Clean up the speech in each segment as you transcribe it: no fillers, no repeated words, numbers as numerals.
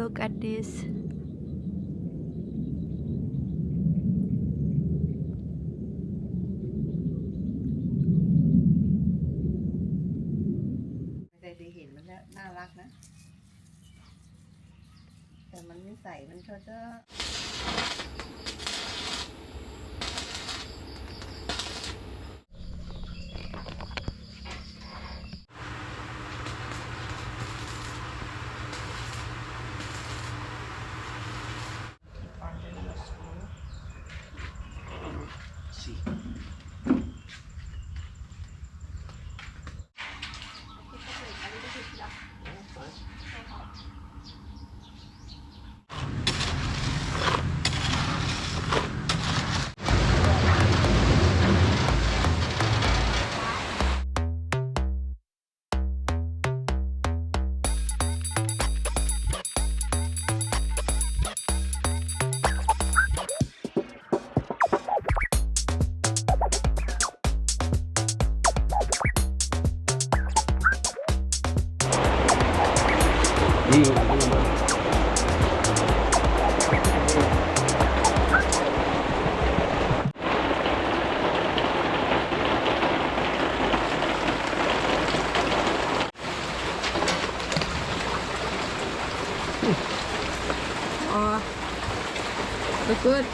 Look at this. แต่ที่เห็นมันน่ารักนะแต่มันนิสัยมันเขาจะLook good.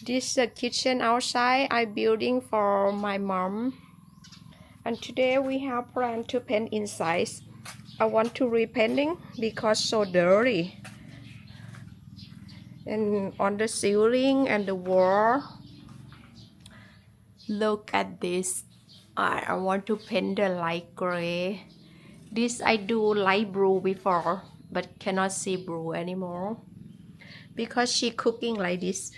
This is the kitchen outside I building for my mom, and today we have planned to paint inside. I want to repainting because so dirty, and on the ceiling and the wall. Look at this. I want to paint the light gray. This I do light blue before, but cannot see blue anymore because she cooking like this.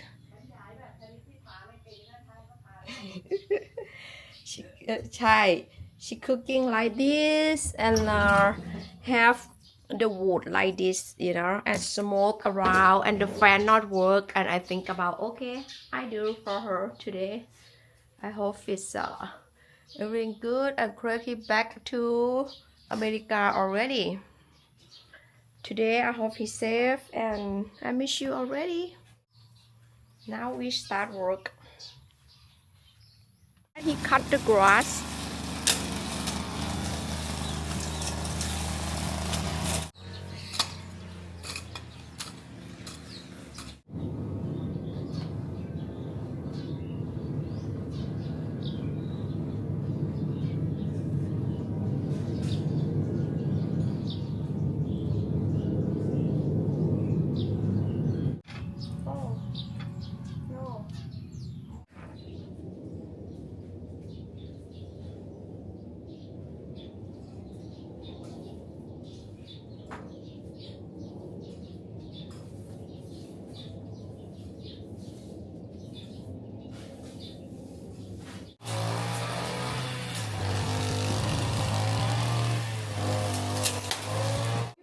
she cooking like this and have the wood like this, and smoke around, and the fan not work, and I think about, okay, I do for her today. I hope it's everything good. I'm crazy back to America already. Today I hope he's safe, and I miss you already. Now we start work. He cut the grass. Oh, no.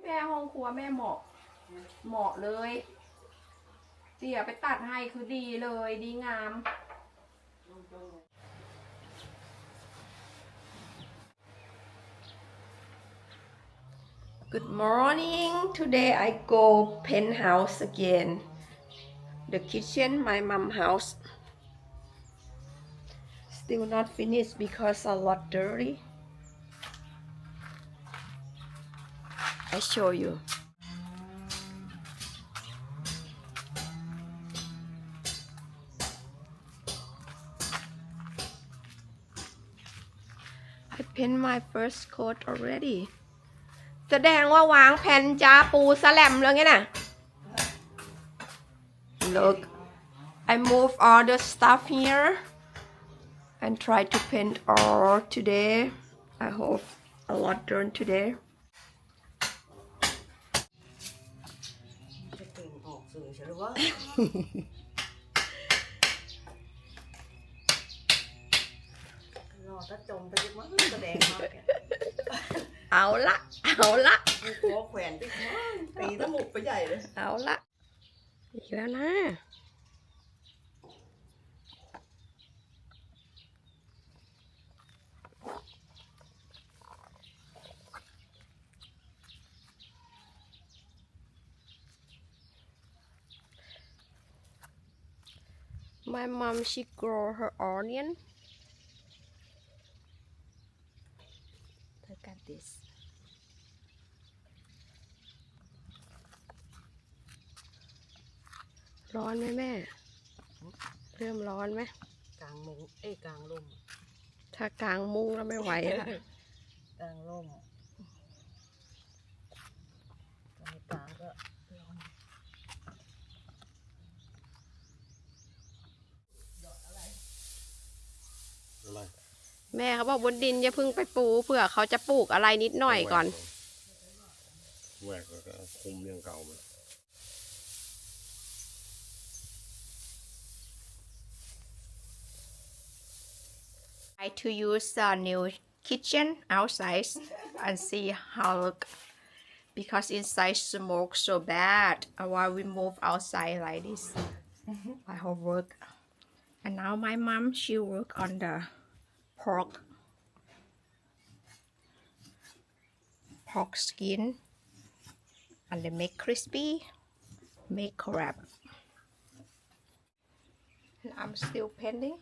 Mẹ ห้องครัวแม่เหมาะเลย เสียไปตัดให้คือดีเลยดีงาม Good morning. Today I go penthouse again. The kitchen, my mom house. Still not finished because a lot dirty. I show you. I paint my first coat already. แสดงว่าวางแผ่นจ้าปูสแลมเลยไงน่ะ Look, I move all the stuff here and try to paint all today. I hope a lot done today. จะเก่งออกสื่อใช่หรือวะรอถ้าจมไปมั้งแสดงมากเอาละ หัวแขวนไปตีตะหมุกไปใหญ่เลยเอาละอีกแล้วนะ My mom she grow her onion. Look at this. ร้อนไหมแม่เริ่มร้อนไหมกลางมุ้งกลางร่มถ้ากลางมุ้งแล้วไม่ไหวละกลางร่มตอนนี้กลางก็ร้อนแม่เขาบอกบนดินอย่าเพิ่งไปปูเผื่อเขาจะปลูกอะไรนิดหน่อยก่อนแหวกแล้วก็คุมเรื่องเก่ามาto use a new kitchen outside and see how look because inside smoke so bad while we move outside like this I hope work and now my mom she work on the pork skin and they make crispy make crab and I'm still painting